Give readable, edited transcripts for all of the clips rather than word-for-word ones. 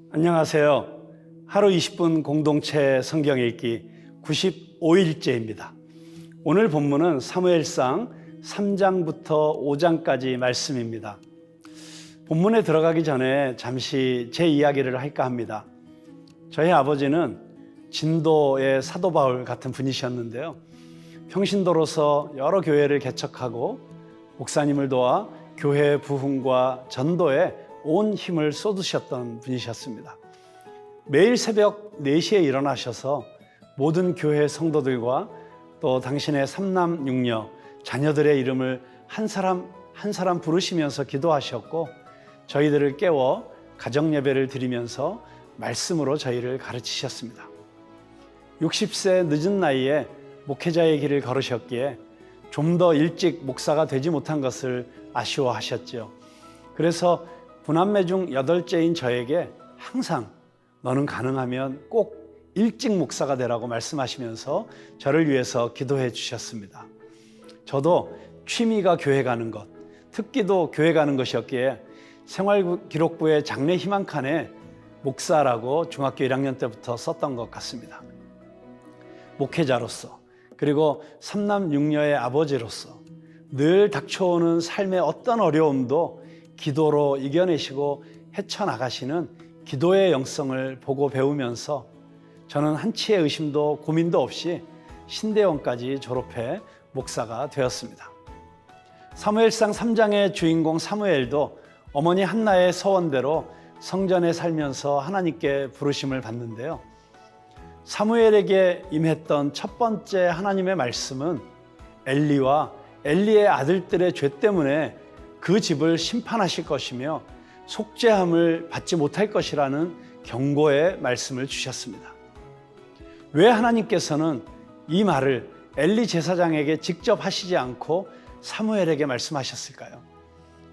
안녕하세요. 하루 20분 공동체 성경 읽기 95일째입니다. 오늘 본문은 사무엘상 3장부터 5장까지 말씀입니다. 본문에 들어가기 전에 잠시 제 이야기를 할까 합니다. 저희 아버지는 진도의 사도 바울 같은 분이셨는데요. 평신도로서 여러 교회를 개척하고 목사님을 도와 교회 부흥과 전도에 온 힘을 쏟으셨던 분이셨습니다. 매일 새벽 4시에 일어나셔서 모든 교회 성도들과 또 당신의 삼남 육녀 자녀들의 이름을 한 사람 한 사람 부르시면서 기도하셨고, 저희들을 깨워 가정 예배를 드리면서 말씀으로 저희를 가르치셨습니다. 60세 늦은 나이에 목회자의 길을 걸으셨기에 좀 더 일찍 목사가 되지 못한 것을 아쉬워하셨죠. 그래서 9남매 중 8째인 저에게 항상 너는 가능하면 꼭 일찍 목사가 되라고 말씀하시면서 저를 위해서 기도해 주셨습니다. 저도 취미가 교회 가는 것, 특기도 교회 가는 것이었기에 생활기록부의 장래 희망칸에 목사라고 중학교 1학년 때부터 썼던 것 같습니다. 목회자로서, 그리고 삼남 육녀의 아버지로서 늘 닥쳐오는 삶의 어떤 어려움도 기도로 이겨내시고 헤쳐나가시는 기도의 영성을 보고 배우면서 저는 한치의 의심도 고민도 없이 신대원까지 졸업해 목사가 되었습니다. 사무엘상 3장의 주인공 사무엘도 어머니 한나의 서원대로 성전에 살면서 하나님께 부르심을 받는데요. 사무엘에게 임했던 첫 번째 하나님의 말씀은 엘리와 엘리의 아들들의 죄 때문에 그 집을 심판하실 것이며 속죄함을 받지 못할 것이라는 경고의 말씀을 주셨습니다. 왜 하나님께서는 이 말을 엘리 제사장에게 직접 하시지 않고 사무엘에게 말씀하셨을까요?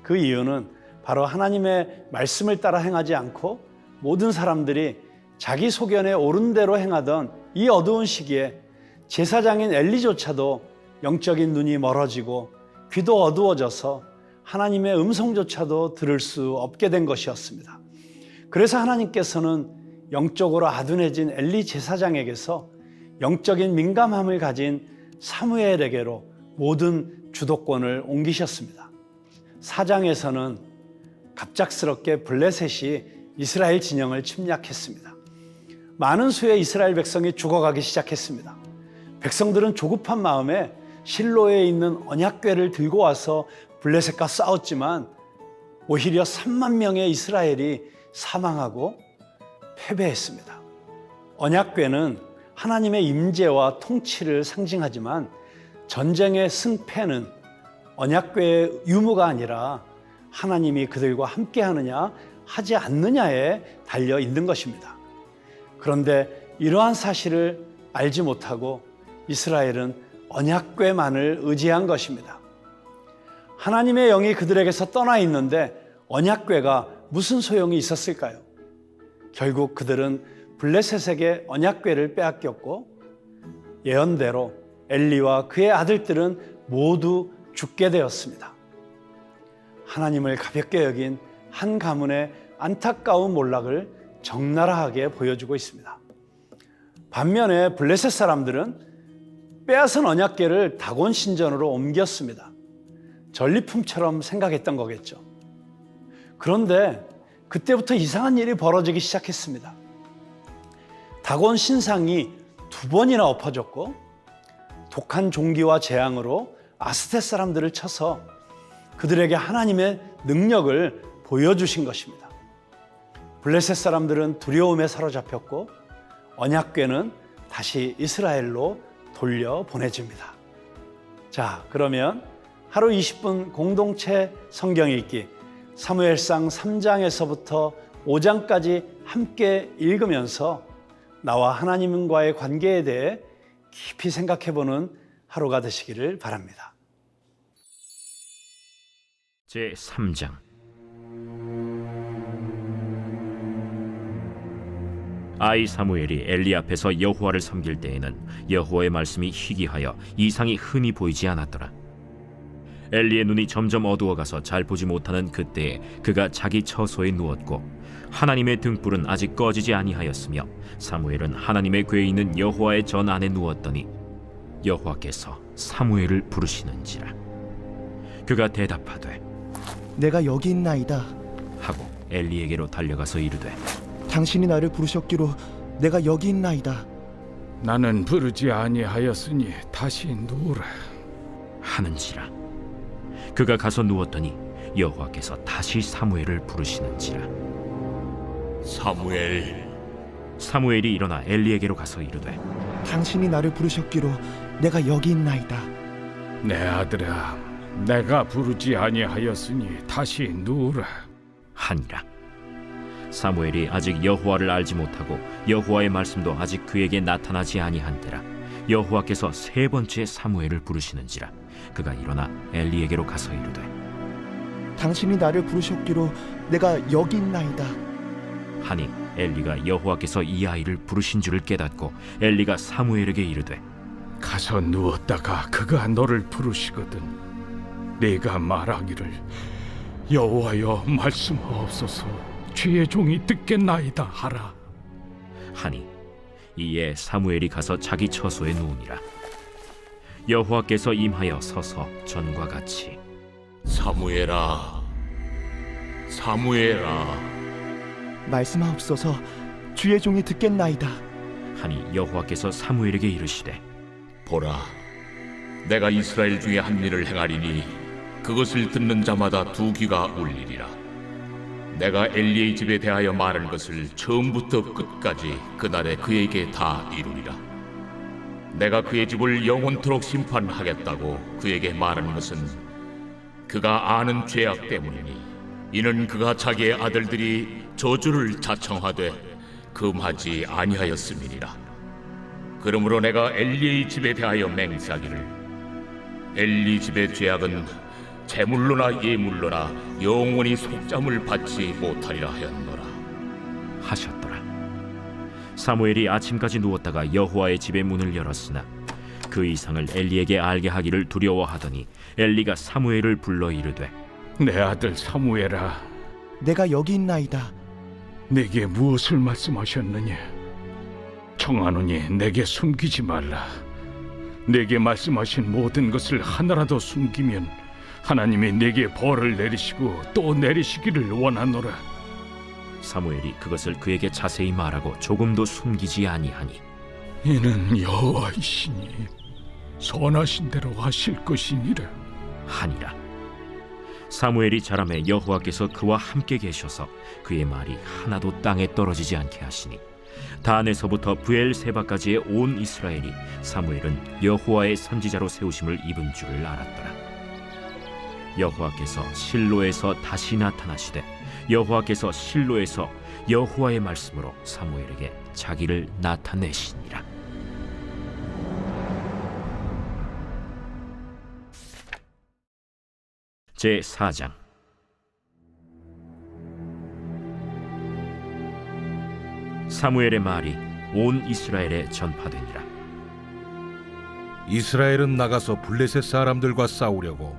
그 이유는 바로 하나님의 말씀을 따라 행하지 않고 모든 사람들이 자기 소견에 옳은 대로 행하던 이 어두운 시기에 제사장인 엘리조차도 영적인 눈이 멀어지고 귀도 어두워져서 하나님의 음성조차도 들을 수 없게 된 것이었습니다. 그래서 하나님께서는 영적으로 아둔해진 엘리 제사장에게서 영적인 민감함을 가진 사무엘에게로 모든 주도권을 옮기셨습니다. 4장에서는 갑작스럽게 블레셋이 이스라엘 진영을 침략했습니다. 많은 수의 이스라엘 백성이 죽어가기 시작했습니다. 백성들은 조급한 마음에 실로에 있는 언약궤를 들고 와서 블레셋과 싸웠지만 오히려 3만 명의 이스라엘이 사망하고 패배했습니다. 언약궤는 하나님의 임재와 통치를 상징하지만 전쟁의 승패는 언약궤의 유무가 아니라 하나님이 그들과 함께하느냐 하지 않느냐에 달려 있는 것입니다. 그런데 이러한 사실을 알지 못하고 이스라엘은 언약궤만을 의지한 것입니다. 하나님의 영이 그들에게서 떠나 있는데 언약궤가 무슨 소용이 있었을까요? 결국 그들은 블레셋에게 언약궤를 빼앗겼고 예언대로 엘리와 그의 아들들은 모두 죽게 되었습니다. 하나님을 가볍게 여긴 한 가문의 안타까운 몰락을 적나라하게 보여주고 있습니다. 반면에 블레셋 사람들은 빼앗은 언약궤를 다곤 신전으로 옮겼습니다. 전리품처럼 생각했던 거겠죠. 그런데 그때부터 이상한 일이 벌어지기 시작했습니다. 다곤 신상이 2번이나 엎어졌고 독한 종기와 재앙으로 아스테 사람들을 쳐서 그들에게 하나님의 능력을 보여주신 것입니다. 블레셋 사람들은 두려움에 사로잡혔고 언약궤는 다시 이스라엘로 돌려보내집니다. 자, 그러면 하루 20분 공동체 성경 읽기 사무엘상 3장에서부터 5장까지 함께 읽으면서 나와 하나님과의 관계에 대해 깊이 생각해보는 하루가 되시기를 바랍니다. 제3장. 아이 사무엘이 엘리 앞에서 여호와를 섬길 때에는 여호와의 말씀이 희귀하여 이상이 흔히 보이지 않았더라. 엘리의 눈이 점점 어두워가서 잘 보지 못하는 그때에 그가 자기 처소에 누웠고 하나님의 등불은 아직 꺼지지 아니하였으며 사무엘은 하나님의 궤에 있는 여호와의 전 안에 누웠더니 여호와께서 사무엘을 부르시는지라. 그가 대답하되 내가 여기 있나이다. 하고 엘리에게로 달려가서 이르되 당신이 나를 부르셨기로 내가 여기 있나이다. 나는 부르지 아니하였으니 다시 누우라. 하는지라. 그가 가서 누웠더니 여호와께서 다시 사무엘을 부르시는지라. 사무엘. 사무엘이 일어나 엘리에게로 가서 이르되 당신이 나를 부르셨기로 내가 여기 있나이다. 내 아들아, 내가 부르지 아니하였으니 다시 누우라. 하니라. 사무엘이 아직 여호와를 알지 못하고 여호와의 말씀도 아직 그에게 나타나지 아니한때라 여호와께서 세 번째 사무엘을 부르시는지라. 그가 일어나 엘리에게로 가서 이르되 당신이 나를 부르셨기로 내가 여기 있나이다. 하니 엘리가 여호와께서 이 아이를 부르신 줄을 깨닫고 엘리가 사무엘에게 이르되 가서 누웠다가 그가 너를 부르시거든 네가 말하기를 여호와여 말씀하옵소서 주의 종이 듣겠나이다 하라. 하니 이에 사무엘이 가서 자기 처소에 누우니라. 여호와께서 임하여 서서 전과 같이 사무엘아, 사무엘아. 말씀하옵소서 주의 종이 듣겠나이다. 하니 여호와께서 사무엘에게 이르시되 보라, 내가 이스라엘 중에 한 일을 행하리니 그것을 듣는 자마다 두 귀가 울리리라. 내가 엘리의 집에 대하여 말한 것을 처음부터 끝까지 그날에 그에게 다 이루리라. 내가 그의 집을 영원토록 심판하겠다고 그에게 말한 것은 그가 아는 죄악 때문이니 이는 그가 자기의 아들들이 저주를 자청하되 금하지 아니하였음이니라. 그러므로 내가 엘리의 집에 대하여 맹세하기를 엘리 집의 죄악은 제물로나 예물로나 영원히 속잠을 받지 못하리라 하였노라. 하셨더라. 사무엘이 아침까지 누웠다가 여호와의 집의 문을 열었으나 그 이상을 엘리에게 알게 하기를 두려워하더니 엘리가 사무엘을 불러 이르되 내 아들 사무엘아, 내가 여기 있나이다. 내게 무엇을 말씀하셨느냐? 청하노니 내게 숨기지 말라. 내게 말씀하신 모든 것을 하나라도 숨기면 하나님이 내게 벌을 내리시고 또 내리시기를 원하노라. 사무엘이 그것을 그에게 자세히 말하고 조금도 숨기지 아니하니 이는 여호와이시니 선하신 대로 하실 것이니라. 하니라. 사무엘이 자라매 여호와께서 그와 함께 계셔서 그의 말이 하나도 땅에 떨어지지 않게 하시니 단에서부터 브엘세바까지의 온 이스라엘이 사무엘은 여호와의 선지자로 세우심을 입은 줄을 알았더라. 여호와께서 실로에서 다시 나타나시되 여호와께서 실로에서 여호와의 말씀으로 사무엘에게 자기를 나타내시니라. 제 4장. 사무엘의 말이 온 이스라엘에 전파되니라. 이스라엘은 나가서 블레셋 사람들과 싸우려고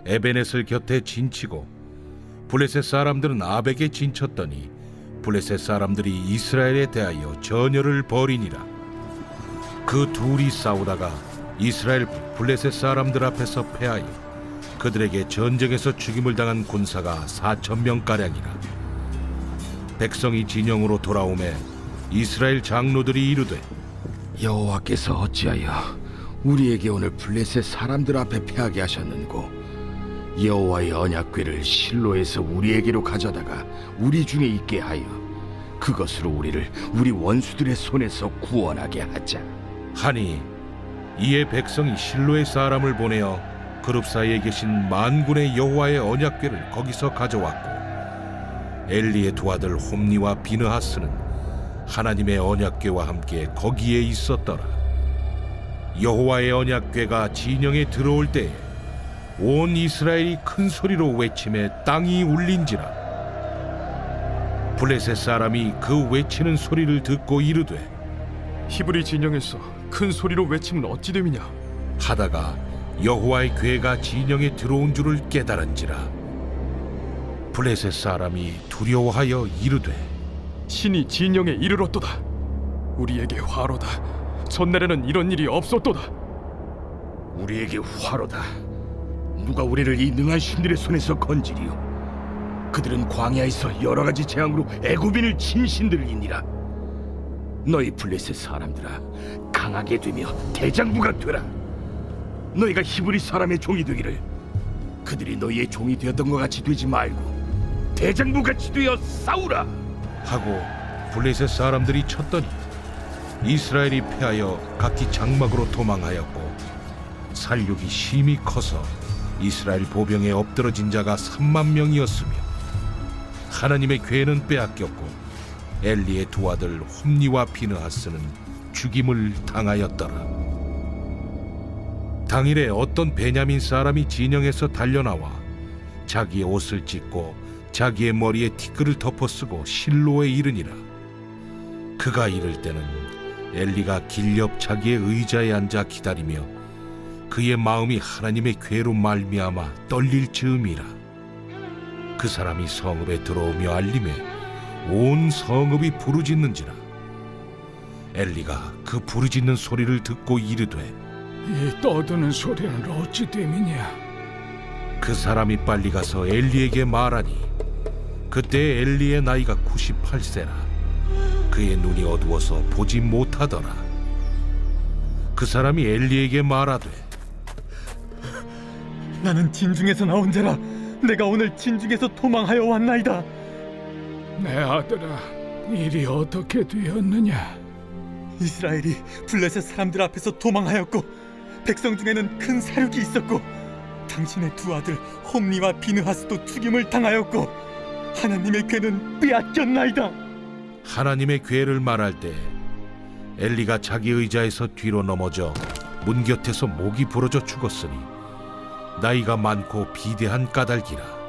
에베넷을 곁에 진치고 블레셋 사람들은 아벡에 진쳤더니 블레셋 사람들이 이스라엘에 대하여 전열을 벌이니라. 그 둘이 싸우다가 이스라엘 블레셋 사람들 앞에서 패하여 그들에게 전쟁에서 죽임을 당한 군사가 4,000명가량이라. 백성이 진영으로 돌아오매 이스라엘 장로들이 이르되 여호와께서 어찌하여 우리에게 오늘 블레셋 사람들 앞에 패하게 하셨는고 여호와의 언약궤를 실로에서 우리에게로 가져다가 우리 중에 있게 하여 그것으로 우리를 우리 원수들의 손에서 구원하게 하자. 하니 이에 백성이 실로의 사람을 보내어 그룹 사이에 계신 만군의 여호와의 언약궤를 거기서 가져왔고 엘리의 두 아들 홈니와 비느하스는 하나님의 언약궤와 함께 거기에 있었더라. 여호와의 언약궤가 진영에 들어올 때에 온 이스라엘이 큰 소리로 외치매 땅이 울린지라. 블레셋 사람이 그 외치는 소리를 듣고 이르되 히브리 진영에서 큰 소리로 외치면 어찌 됨이냐? 하다가 여호와의 괴가 진영에 들어온 줄을 깨달은지라. 블레셋 사람이 두려워하여 이르되 신이 진영에 이르렀도다. 우리에게 화로다. 전날에는 이런 일이 없었도다. 우리에게 화로다. 누가 우리를 이 능한 신들의 손에서 건지리요? 그들은 광야에서 여러 가지 재앙으로 애굽인을 친 신들이니라. 너희 블레셋 사람들아, 강하게 되며 대장부가 되라. 너희가 히브리 사람의 종이 되기를. 그들이 너희의 종이 되었던 것 같이 되지 말고 대장부 같이 되어 싸우라. 하고 블레셋 사람들이 쳤더니 이스라엘이 패하여 각기 장막으로 도망하였고 살육이 심히 커서 이스라엘 보병에 엎드러진 자가 3만 명이었으며 하나님의 괴는 빼앗겼고 엘리의 두 아들 홈니와 비느하스는 죽임을 당하였더라. 당일에 어떤 베냐민 사람이 진영에서 달려나와 자기의 옷을 찢고 자기의 머리에 티끌을 덮어쓰고 실로에 이르니라. 그가 이를 때는 엘리가 길 옆 자기의 의자에 앉아 기다리며 그의 마음이 하나님의 괴로 말미암아 떨릴 즈음이라. 그 사람이 성읍에 들어오며 알림에 온 성읍이 부르짖는지라. 엘리가 그 부르짖는 소리를 듣고 이르되 이 떠드는 소리는 어찌 됨이냐? 그 사람이 빨리 가서 엘리에게 말하니 그때 엘리의 나이가 98세라. 그의 눈이 어두워서 보지 못하더라. 그 사람이 엘리에게 말하되 나는 진중에서 나온 자라. 내가 오늘 진중에서 도망하여 왔나이다. 내 아들아, 일이 어떻게 되었느냐? 이스라엘이 블레셋 사람들 앞에서 도망하였고 백성 중에는 큰 사륙이 있었고 당신의 두 아들 홈니와 비느하스도 죽임을 당하였고 하나님의 괴는 빼앗겼나이다. 하나님의 괴를 말할 때 엘리가 자기 의자에서 뒤로 넘어져 문 곁에서 목이 부러져 죽었으니 나이가 많고 비대한 까닭이라.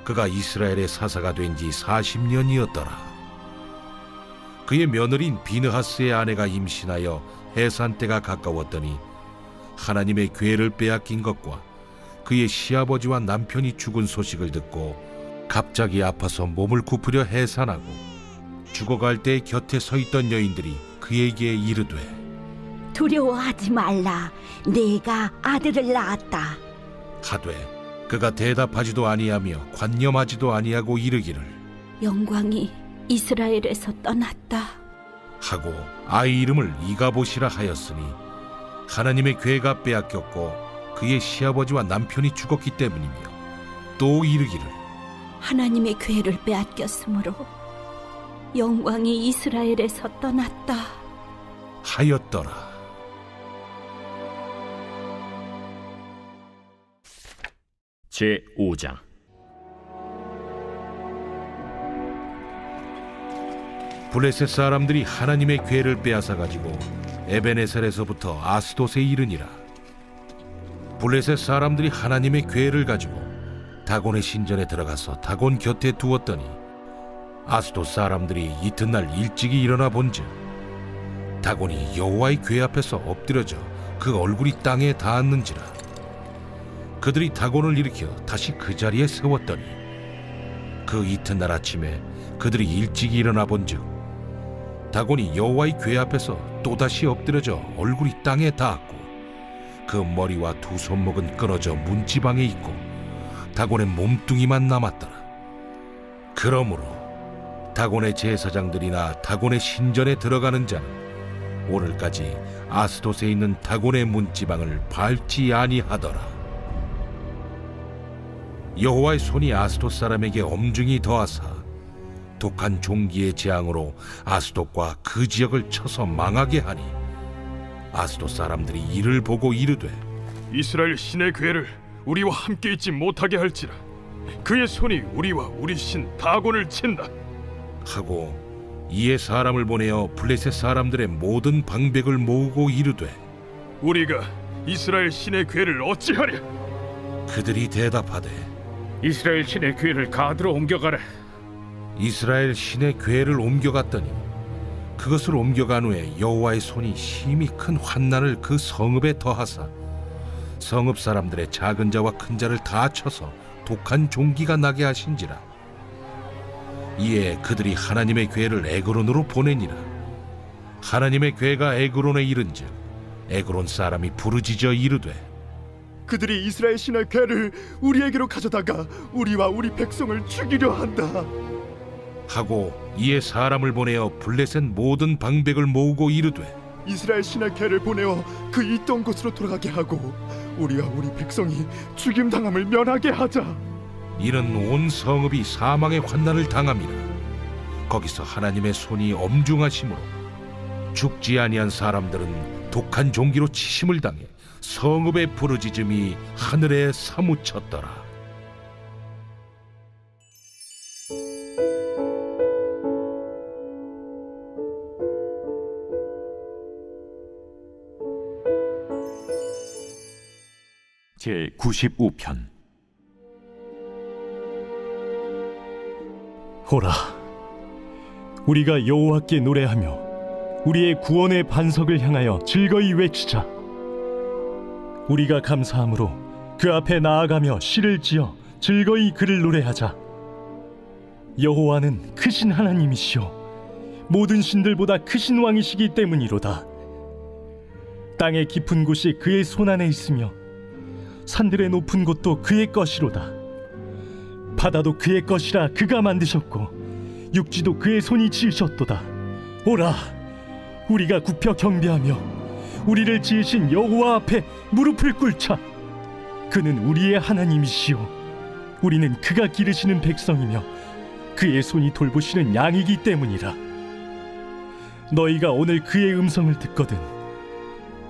그가 이스라엘의 사사가 된 지 40년이었더라. 그의 며느리인 비느하스의 아내가 임신하여 해산 때가 가까웠더니 하나님의 괴를 빼앗긴 것과 그의 시아버지와 남편이 죽은 소식을 듣고 갑자기 아파서 몸을 굽으려 해산하고 죽어갈 때 곁에 서 있던 여인들이 그에게 이르되 두려워하지 말라. 내가 아들을 낳았다. 하되 그가 대답하지도 아니하며 관념하지도 아니하고 이르기를 영광이 이스라엘에서 떠났다. 하고 아이 이름을 이가봇이라 하였으니 하나님의 괴가 빼앗겼고 그의 시아버지와 남편이 죽었기 때문이며 또 이르기를 하나님의 괴를 빼앗겼으므로 영광이 이스라엘에서 떠났다. 하였더라. 제5장. 블레셋 사람들이 하나님의 괴를 빼앗아 가지고 에베네셀에서부터 아스돗에 이르니라. 블레셋 사람들이 하나님의 괴를 가지고 다곤의 신전에 들어가서 다곤 곁에 두었더니 아스돗 사람들이 이튿날 일찍이 일어나 본즉 다곤이 여호와의 괴 앞에서 엎드려져 그 얼굴이 땅에 닿았는지라. 그들이 다곤을 일으켜 다시 그 자리에 세웠더니 그 이튿날 아침에 그들이 일찍이 일어나 본즉 다곤이 여호와의 괴 앞에서 또다시 엎드려져 얼굴이 땅에 닿았고 그 머리와 두 손목은 끊어져 문지방에 있고 다곤의 몸뚱이만 남았더라. 그러므로 다곤의 제사장들이나 다곤의 신전에 들어가는 자는 오늘까지 아스돗에 있는 다곤의 문지방을 밟지 아니하더라. 여호와의 손이 아스돗 사람에게 엄중히 더하사 독한 종기의 재앙으로 아스돗과 그 지역을 쳐서 망하게 하니 아스돗 사람들이 이를 보고 이르되 이스라엘 신의 괴를 우리와 함께 있지 못하게 할지라. 그의 손이 우리와 우리 신 다곤을 친다. 하고 이에 사람을 보내어 블레셋 사람들의 모든 방백을 모으고 이르되 우리가 이스라엘 신의 괴를 어찌하랴? 그들이 대답하되 이스라엘 신의 괴를 가드로 옮겨가라. 이스라엘 신의 괴를 옮겨갔더니 그것을 옮겨간 후에 여호와의 손이 심히 큰 환난을 그 성읍에 더하사 성읍 사람들의 작은 자와 큰 자를 다 쳐서 독한 종기가 나게 하신지라. 이에 그들이 하나님의 괴를 에그론으로 보내니라. 하나님의 괴가 에그론에 이른즉 에그론 사람이 부르짖어 이르되 그들이 이스라엘 신의 괴를 우리에게로 가져다가 우리와 우리 백성을 죽이려 한다. 하고 이에 사람을 보내어 블레셋 모든 방백을 모으고 이르되 이스라엘 신의 괴를 보내어 그 있던 곳으로 돌아가게 하고 우리와 우리 백성이 죽임 당함을 면하게 하자. 이는 온 성읍이 사망의 환난을 당함이라. 거기서 하나님의 손이 엄중하심으로 죽지 아니한 사람들은 독한 종기로 치심을 당해 성읍의 부르짖음이 하늘에 사무쳤더라. 제 95편. 호라, 우리가 여호와께 노래하며 우리의 구원의 반석을 향하여 즐거이 외치자. 우리가 감사함으로 그 앞에 나아가며 시를 지어 즐거이 그를 노래하자. 여호와는 크신 하나님이시요 모든 신들보다 크신 왕이시기 때문이로다. 땅의 깊은 곳이 그의 손안에 있으며 산들의 높은 곳도 그의 것이로다. 바다도 그의 것이라 그가 만드셨고 육지도 그의 손이 지으셨도다. 오라, 우리가 굽혀 경배하며 우리를 지으신 여호와 앞에 무릎을 꿇자. 그는 우리의 하나님이시요 우리는 그가 기르시는 백성이며 그의 손이 돌보시는 양이기 때문이라. 너희가 오늘 그의 음성을 듣거든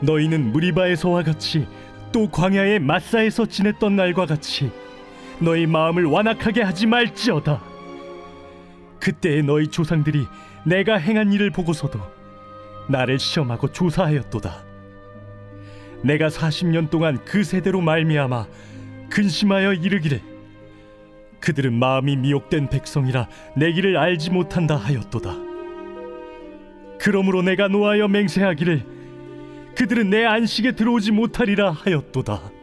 너희는 무리바에서와 같이 또 광야의 마사에서 지냈던 날과 같이 너희 마음을 완악하게 하지 말지어다. 그때의 너희 조상들이 내가 행한 일을 보고서도 나를 시험하고 조사하였도다. 내가 40년 동안 그 세대로 말미암아 근심하여 이르기를 그들은 마음이 미혹된 백성이라 내 길을 알지 못한다 하였도다. 그러므로 내가 노하여 맹세하기를 그들은 내 안식에 들어오지 못하리라 하였도다.